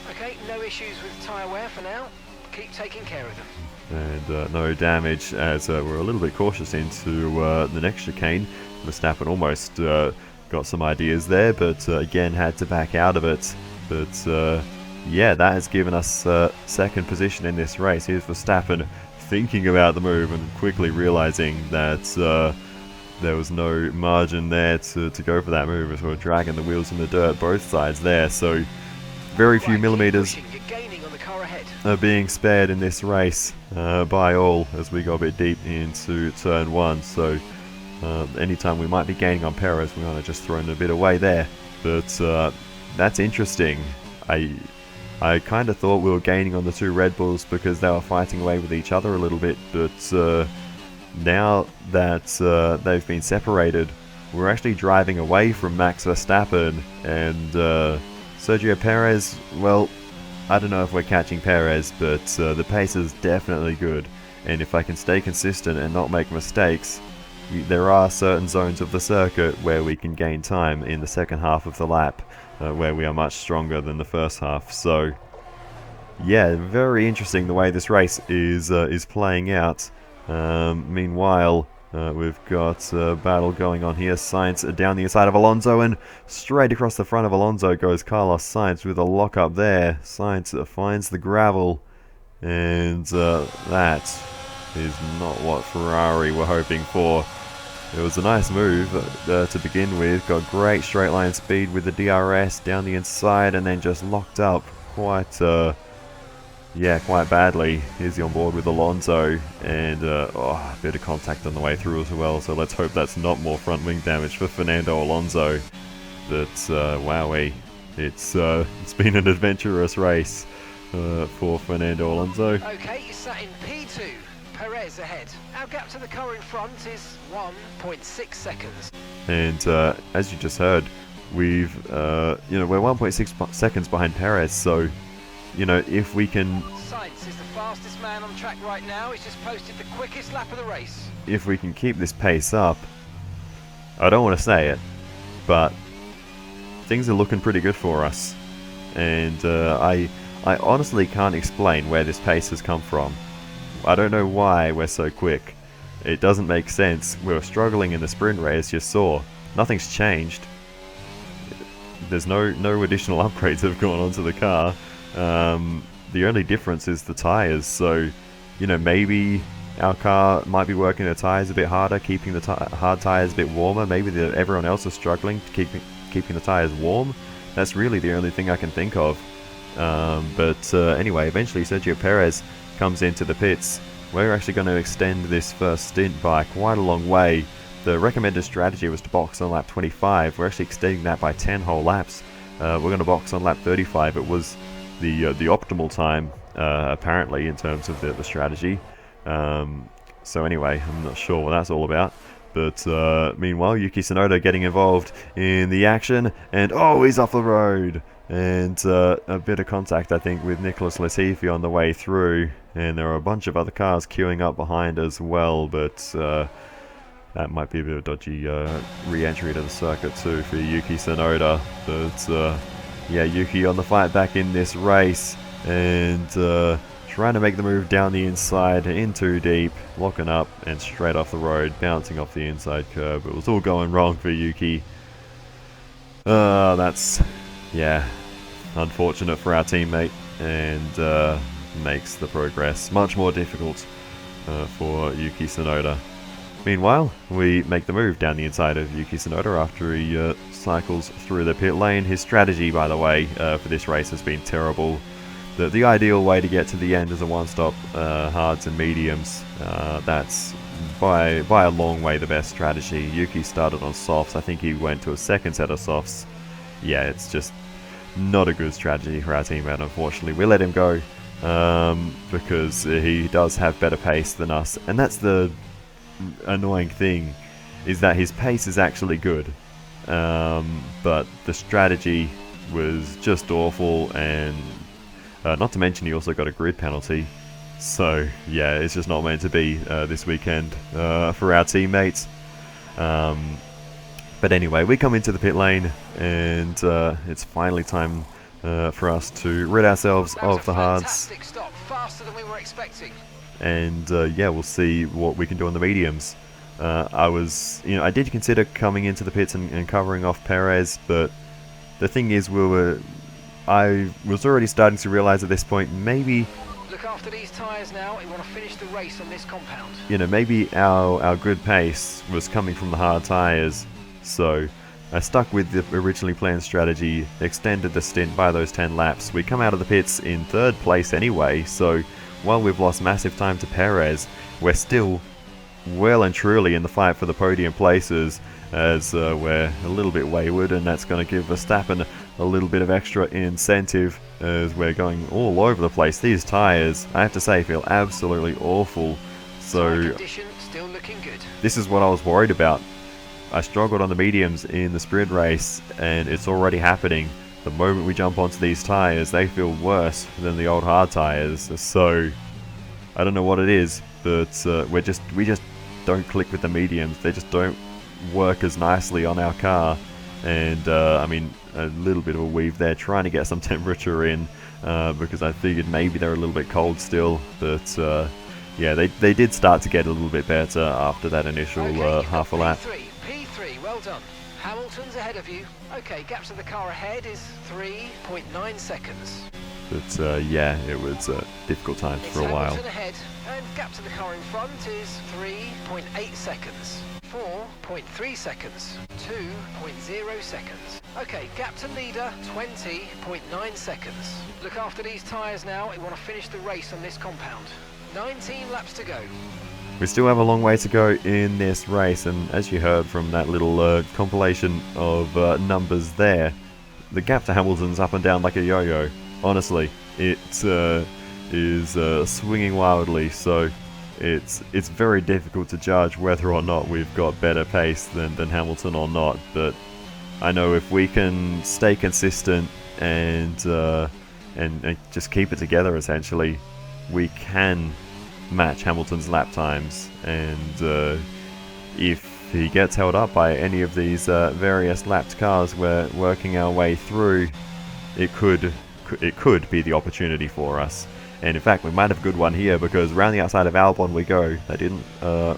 Okay, no issues with tyre wear for now. Keep taking care of them. And no damage, as we're a little bit cautious into the next chicane. Verstappen almost got some ideas there, but again had to back out of it. But yeah, that has given us 2nd position in this race. Here's Verstappen thinking about the move and quickly realizing that there was no margin there to go for that move, as we're dragging the wheels in the dirt both sides there. So very few millimeters are being spared in this race by all, as we go a bit deep into turn 1. So anytime we might be gaining on Perez, we're going to just throw a bit away there. But that's interesting. I kind of thought we were gaining on the 2 Red Bulls because they were fighting away with each other a little bit, but now that they've been separated, we're actually driving away from Max Verstappen, and Sergio Perez, well, I don't know if we're catching Perez, but the pace is definitely good, and if I can stay consistent and not make mistakes, there are certain zones of the circuit where we can gain time in the second half of the lap, where we are much stronger than the first half. So yeah, very interesting the way this race is playing out. Meanwhile, we've got a battle going on here. Sainz down the inside of Alonso, and straight across the front of Alonso goes Carlos Sainz with a lock up there. Sainz finds the gravel, and that is not what Ferrari were hoping for. It was a nice move to begin with. Got great straight line speed with the DRS down the inside, and then just locked up quite badly. Here's the on board with Alonso, and a bit of contact on the way through as well. So let's hope that's not more front wing damage for Fernando Alonso. But wowee, it's been an adventurous race for Fernando Alonso. Okay, you sat in P2. Perez ahead. Our gap to the car in front is 1.6 seconds. And as you just heard, we're 1.6 seconds behind Perez. So, if we can... Sainz is the fastest man on track right now. He's just posted the quickest lap of the race. If we can keep this pace up, I don't want to say it, but things are looking pretty good for us. And I honestly can't explain where this pace has come from. I don't know why we're so quick. It doesn't make sense. We were struggling in the sprint race, you saw. Nothing's changed. There's no additional upgrades have gone onto the car. The only difference is the tyres. So, maybe our car might be working the tyres a bit harder, keeping the hard tyres a bit warmer. Maybe everyone else is struggling to keeping the tyres warm. That's really the only thing I can think of. But anyway, eventually Sergio Perez comes into the pits. We're actually going to extend this first stint by quite a long way. The recommended strategy was to box on lap 25. We're actually extending that by 10 whole laps. We're going to box on lap 35. It was the optimal time, apparently, in terms of the strategy. So anyway, I'm not sure what that's all about. But meanwhile, Yuki Tsunoda getting involved in the action, and he's off the road. And a bit of contact, I think, with Nicholas Latifi on the way through. And there are a bunch of other cars queuing up behind as well, but that might be a bit of a dodgy re-entry to the circuit too for Yuki Tsunoda. But Yuki on the fight back in this race, and trying to make the move down the inside, in too deep, locking up, and straight off the road, bouncing off the inside curb. It was all going wrong for Yuki. That's... unfortunate for our teammate, and makes the progress much more difficult for Yuki Tsunoda. Meanwhile, we make the move down the inside of Yuki Tsunoda after he cycles through the pit lane. His strategy, by the way, for this race has been terrible. The ideal way to get to the end is a one-stop hards and mediums. That's by a long way the best strategy. Yuki started on softs. I think he went to a second set of softs. Yeah, it's just not a good strategy for our teammate, unfortunately. We let him go because he does have better pace than us, and that's the annoying thing, is that his pace is actually good, but the strategy was just awful, and not to mention he also got a grid penalty. So yeah, it's just not meant to be this weekend for our teammates. But anyway, we come into the pit lane, and it's finally time for us to rid ourselves of the hards. Stop, faster than we were expecting. And we'll see what we can do on the mediums. I did consider coming into the pits and covering off Perez, but the thing is, I was already starting to realize at this point, maybe... Look after these tyres now. We want to finish the race on this compound. Maybe our good pace was coming from the hard tyres. So I stuck with the originally planned strategy, extended the stint by those 10 laps. We come out of the pits in third place anyway, so while we've lost massive time to Perez, we're still well and truly in the fight for the podium places, as we're a little bit wayward, and that's going to give Verstappen a little bit of extra incentive as we're going all over the place. These tyres, I have to say, feel absolutely awful. So still looking good. This is what I was worried about. I struggled on the mediums in the sprint race, and it's already happening. The moment we jump onto these tyres, they feel worse than the old hard tyres. So I don't know what it is, but we just don't click with the mediums. They just don't work as nicely on our car. And a little bit of a weave there, trying to get some temperature in, because I figured maybe they're a little bit cold still, but yeah, they did start to get a little bit better after that initial half a lap. P3, well done. Hamilton's ahead of you. Okay, gap to the car ahead is 3.9 seconds. But yeah, it was difficult times for a while. Hamilton ahead, and gap to the car in front is 3.8 seconds. 4.3 seconds. 2.0 seconds. Okay, gap to leader, 20.9 seconds. Look after these tyres now. You want to finish the race on this compound. 19 laps to go. We still have a long way to go in this race, and as you heard from that little compilation of numbers there, the gap to Hamilton's up and down like a yo-yo. Honestly, it is swinging wildly, so it's very difficult to judge whether or not we've got better pace than Hamilton or not. But I know if we can stay consistent and just keep it together, essentially, we can match Hamilton's lap times, and if he gets held up by any of these various lapped cars we're working our way through, it could be the opportunity for us. And in fact, we might have a good one here, because around the outside of Albon we go. They didn't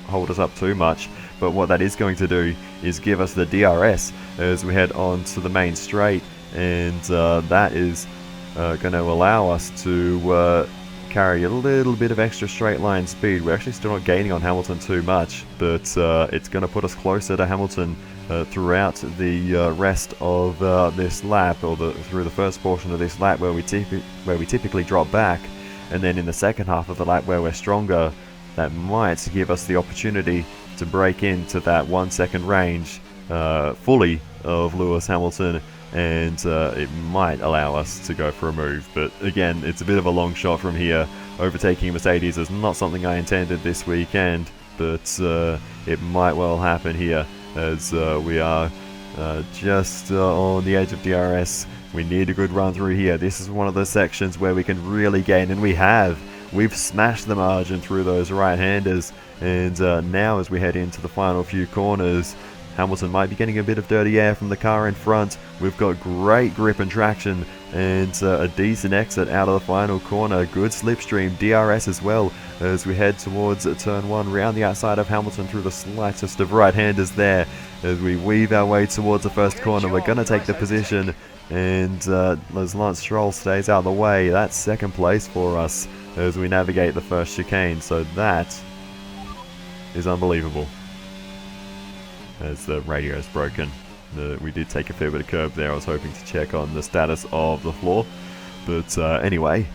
hold us up too much, but what that is going to do is give us the DRS as we head on to the main straight, and that is going to allow us to carry a little bit of extra straight line speed. We're actually still not gaining on Hamilton too much, but it's going to put us closer to Hamilton throughout the rest of this lap, or through the first portion of this lap where we typically drop back, and then in the second half of the lap where we're stronger, that might give us the opportunity to break into that 1 second range fully of Lewis Hamilton, and it might allow us to go for a move. But again, it's a bit of a long shot from here. Overtaking Mercedes is not something I intended this weekend, but it might well happen here, as we are just on the edge of DRS. We need a good run through here. This is one of the sections where we can really gain, and we've smashed the margin through those right-handers, and now as we head into the final few corners, Hamilton might be getting a bit of dirty air from the car in front. We've got great grip and traction, and a decent exit out of the final corner. Good slipstream, DRS as well, as we head towards turn 1, round the outside of Hamilton through the slightest of right-handers there. As we weave our way towards the first corner, we're going to take the position, and as Lance Stroll stays out of the way, that's second place for us as we navigate the first chicane. So that is unbelievable. As the radio's broken. We did take a fair bit of curb there. I was hoping to check on the status of the floor. But anyway,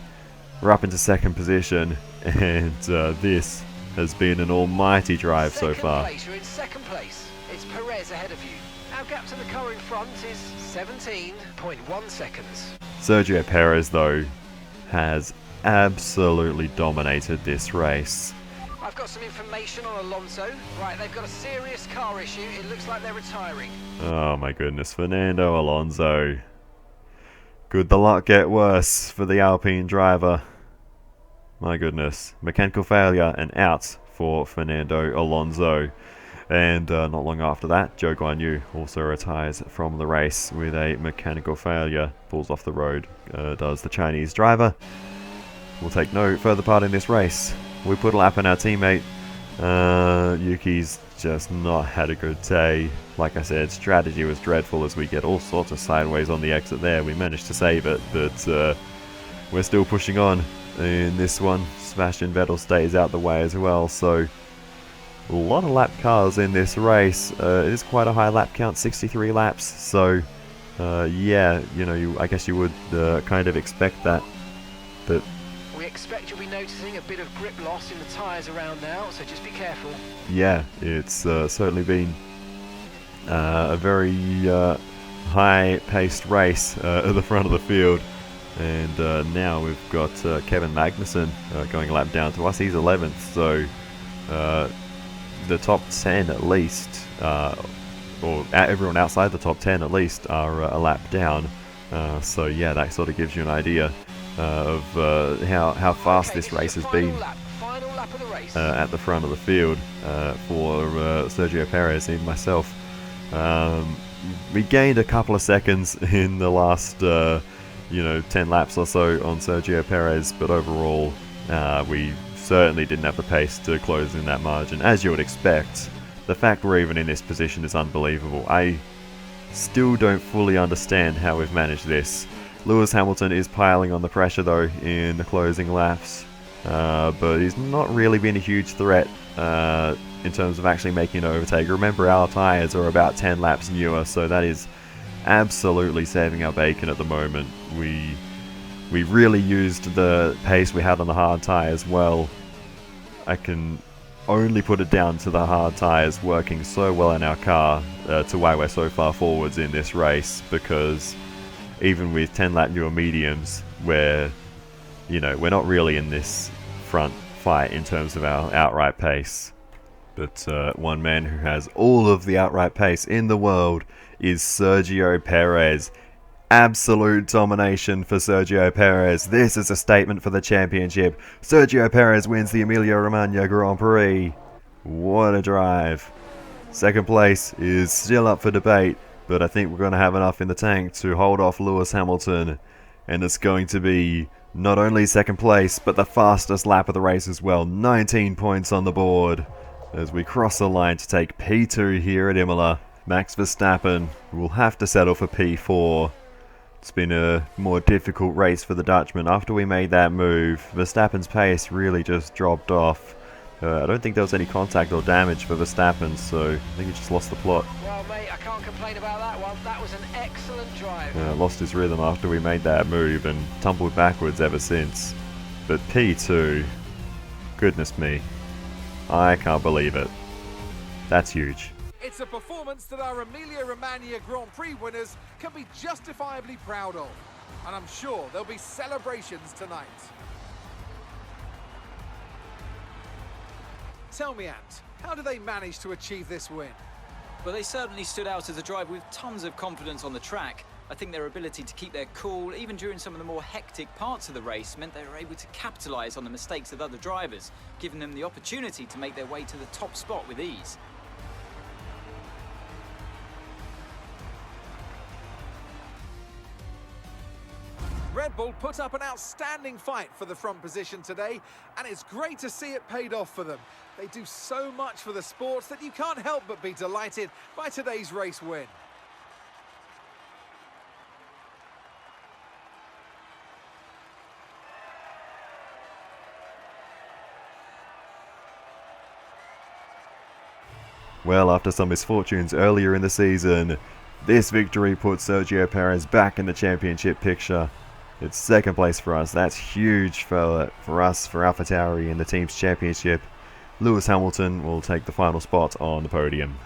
we're up into second position, and this has been an almighty drive so far. You're in second place. It's Perez ahead of you. Our gap to the car in front is 17.1 seconds. Sergio Perez, though, has absolutely dominated this race. I've got some information on Alonso. Right, they've got a serious car issue. It looks like they're retiring. Oh my goodness, Fernando Alonso. Could the luck get worse for the Alpine driver? My goodness. Mechanical failure and out for Fernando Alonso. And not long after that, Zhou Guanyu also retires from the race with a mechanical failure. Pulls off the road, does the Chinese driver. Will take no further part in this race. We put a lap on our teammate. Yuki's just not had a good day. Like I said, strategy was dreadful as we get all sorts of sideways on the exit there. We managed to save it, but we're still pushing on in this one. Sebastian Vettel stays out the way as well, so a lot of lap cars in this race. It is quite a high lap count, 63 laps, so yeah, you know, I guess you would kind of expect that. But we expect you'll be noticing a bit of grip loss in the tyres around now, so just be careful. Yeah, it's certainly been a very high-paced race at the front of the field. And now we've got Kevin Magnussen going a lap down to us. He's 11th, so the top 10 at least, or everyone outside the top 10 at least, are a lap down. So yeah, that sort of gives you an idea of how fast this race has been at the front of the field for Sergio Perez and myself. we gained a couple of seconds in the last 10 laps or so on Sergio Perez, but overall we certainly didn't have the pace to close in that margin, as you would expect. The fact we're even in this position is unbelievable. I still don't fully understand how we've managed this. Lewis Hamilton is piling on the pressure though in the closing laps, but he's not really been a huge threat in terms of actually making an overtake. Remember, our tyres are about 10 laps newer, so that is absolutely saving our bacon at the moment. We really used the pace we had on the hard tyres well. I can only put it down to the hard tyres working so well in our car to why we're so far forwards in this race, because even with 10 lap newer mediums, we're not really in this front fight in terms of our outright pace. But one man who has all of the outright pace in the world is Sergio Perez. Absolute domination for Sergio Perez. This is a statement for the championship. Sergio Perez wins the Emilia-Romagna Grand Prix. What a drive. Second place is still up for debate, but I think we're going to have enough in the tank to hold off Lewis Hamilton. And it's going to be not only second place, but the fastest lap of the race as well. 19 points on the board as we cross the line to take P2 here at Imola. Max Verstappen will have to settle for P4. It's been a more difficult race for the Dutchman. After we made that move, Verstappen's pace really just dropped off. I don't think there was any contact or damage for Verstappen, so I think he just lost the plot. Well, mate, I can't complain about that one. That was an excellent drive. Lost his rhythm after we made that move and tumbled backwards ever since. But P2, goodness me, I can't believe it. That's huge. It's a performance that our Emilia-Romagna Grand Prix winners can be justifiably proud of. And I'm sure there'll be celebrations tonight. Tell me, Ant, how do they manage to achieve this win? Well, they certainly stood out as a driver with tons of confidence on the track. I think their ability to keep their cool, even during some of the more hectic parts of the race, meant they were able to capitalise on the mistakes of other drivers, giving them the opportunity to make their way to the top spot with ease. Red Bull put up an outstanding fight for the front position today, and it's great to see it paid off for them. They do so much for the sports that you can't help but be delighted by today's race win. Well, after some misfortunes earlier in the season, this victory puts Sergio Perez back in the championship picture. It's second place for us. That's huge for us, for AlphaTauri in the team's championship. Lewis Hamilton will take the final spot on the podium.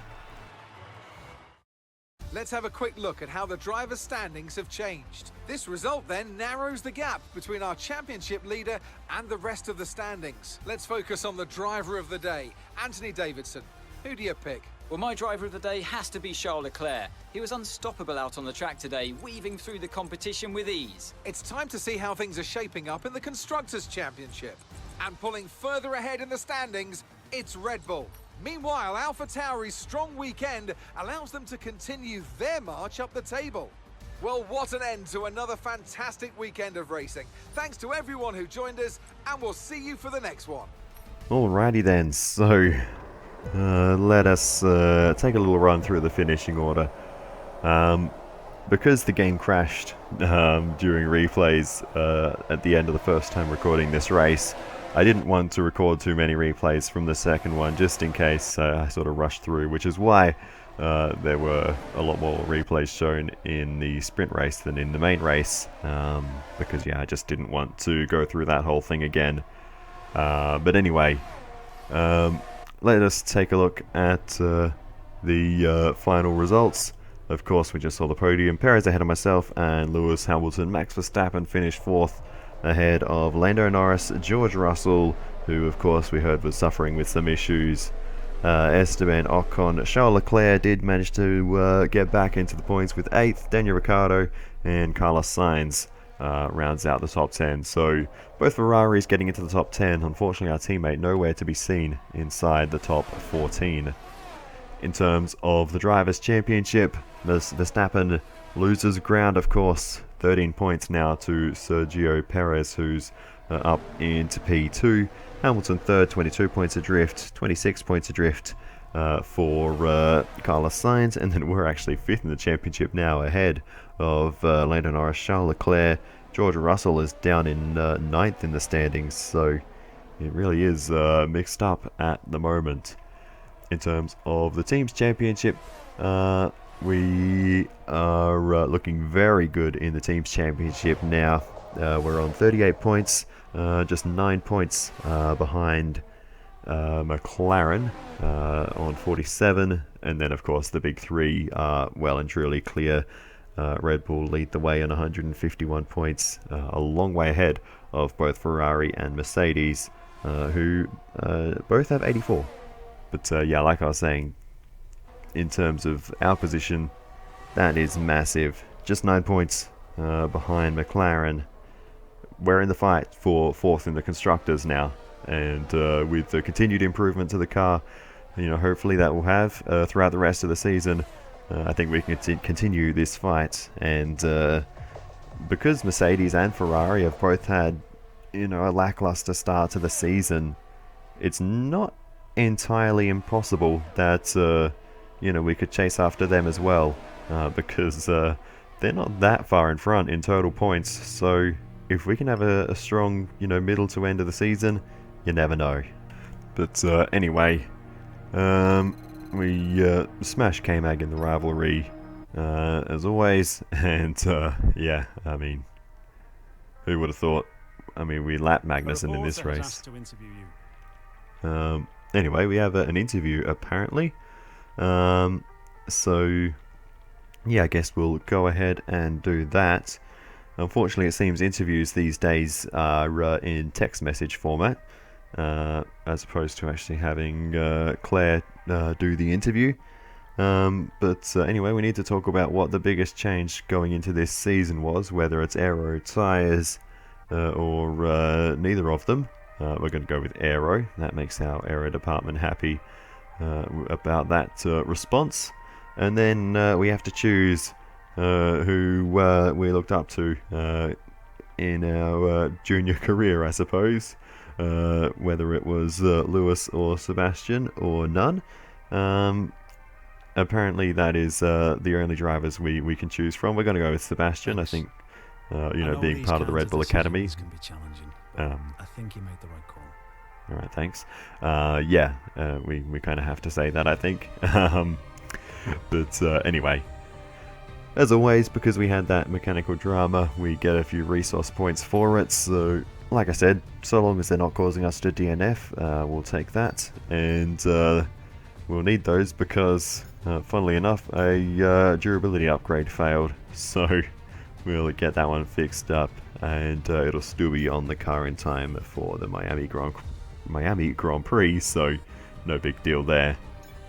Let's have a quick look at how the driver's standings have changed. This result then narrows the gap between our championship leader and the rest of the standings. Let's focus on the driver of the day, Anthony Davidson. Who do you pick? Well, my driver of the day has to be Charles Leclerc. He was unstoppable out on the track today, weaving through the competition with ease. It's time to see how things are shaping up in the Constructors' Championship. And pulling further ahead in the standings, it's Red Bull. Meanwhile, AlphaTauri's strong weekend allows them to continue their march up the table. Well, what an end to another fantastic weekend of racing. Thanks to everyone who joined us, and we'll see you for the next one. Alrighty then, so let us take a little run through the finishing order. Because the game crashed during replays at the end of the first time recording this race, I didn't want to record too many replays from the second one, just in case I sort of rushed through, which is why there were a lot more replays shown in the sprint race than in the main race, because yeah, I just didn't want to go through that whole thing again. But anyway, let us take a look at the final results. Of course, we just saw the podium. Perez ahead of myself and Lewis Hamilton. Max Verstappen finished fourth ahead of Lando Norris, George Russell, who of course we heard was suffering with some issues, Esteban Ocon. Charles Leclerc did manage to get back into the points with 8th. Daniel Ricciardo and Carlos Sainz rounds out the top 10. So both Ferraris getting into the top 10. Unfortunately, our teammate nowhere to be seen inside the top 14. in terms of the Drivers' Championship, Verstappen loses ground, of course. 13 points now to Sergio Perez, who's up into P2. Hamilton third, 22 points adrift, 26 points adrift for Carlos Sainz, and then we're actually fifth in the championship now, ahead of Lando Norris, Charles Leclerc. George Russell is down in ninth in the standings, so it really is mixed up at the moment. In terms of the team's championship, we are looking very good in the team's championship now. We're on 38 points, just 9 points behind McLaren on 47, and then of course the big three are well and truly clear. Red Bull lead the way on 151 points, a long way ahead of both Ferrari and Mercedes, who both have 84. But yeah, like I was saying, in terms of our position, that is massive. Just 9 points behind McLaren. We're in the fight for fourth in the Constructors now, and with the continued improvement to the car, hopefully that will have throughout the rest of the season. I think we can continue this fight, and because Mercedes and Ferrari have both had, a lackluster start to the season, it's not entirely impossible that we could chase after them as well, because they're not that far in front in total points. So if we can have a strong, middle to end of the season, you never know. But anyway, we smash K-Mag in the rivalry, as always, and yeah, I mean, who would have thought? I mean, we lapped Magnussen in this race. Anyway, we have an interview apparently, so yeah, I guess we'll go ahead and do that. Unfortunately, it seems interviews these days are in text message format, as opposed to actually having Claire do the interview. But anyway, we need to talk about what the biggest change going into this season was, whether it's aero, tyres, or neither of them. We're going to go with aero. That makes our aero department happy about that response. And then we have to choose who we looked up to in our junior career, I suppose. Whether it was Lewis or Sebastian or none. Apparently that is the only drivers we can choose from. We're going to go with Sebastian. Thanks. I think being part of the Red Bull Academy. Can be challenging, I think you made the right call. Alright, thanks. Yeah, we kind of have to say that, I think. But anyway, as always, because we had that mechanical drama, we get a few resource points for it. So, like I said, so long as they're not causing us to DNF, we'll take that. And we'll need those because, funnily enough, a durability upgrade failed. So, we'll get that one fixed up, and it'll still be on the car in time for the Miami Grand Prix, so no big deal there.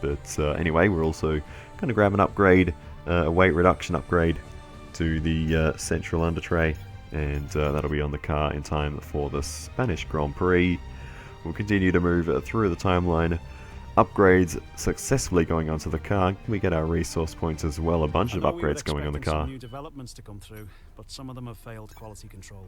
But anyway, we're also going to grab an upgrade, a weight reduction upgrade to the central under tray, and that'll be on the car in time for the Spanish Grand Prix. We'll continue to move through the timeline. Upgrades successfully going onto the car. We get our resource points as well. A bunch of upgrades going on the car. Some new developments to come through, but some of them have failed quality control.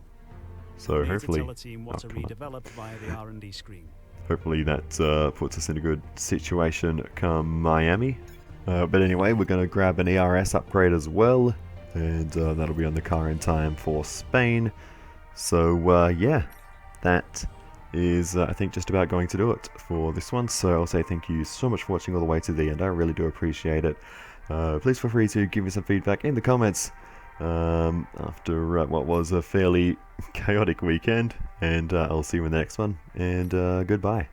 So hopefully, tell the team what to redevelop via the R&D screen. Hopefully that puts us in a good situation come Miami. But anyway, we're going to grab an ERS upgrade as well, and that'll be on the car in time for Spain. So yeah, that is I think just about going to do it for this one. So I'll say thank you so much for watching all the way to the end. I really do appreciate it. Please feel free to give me some feedback in the comments after what was a fairly chaotic weekend, and I'll see you in the next one, and goodbye.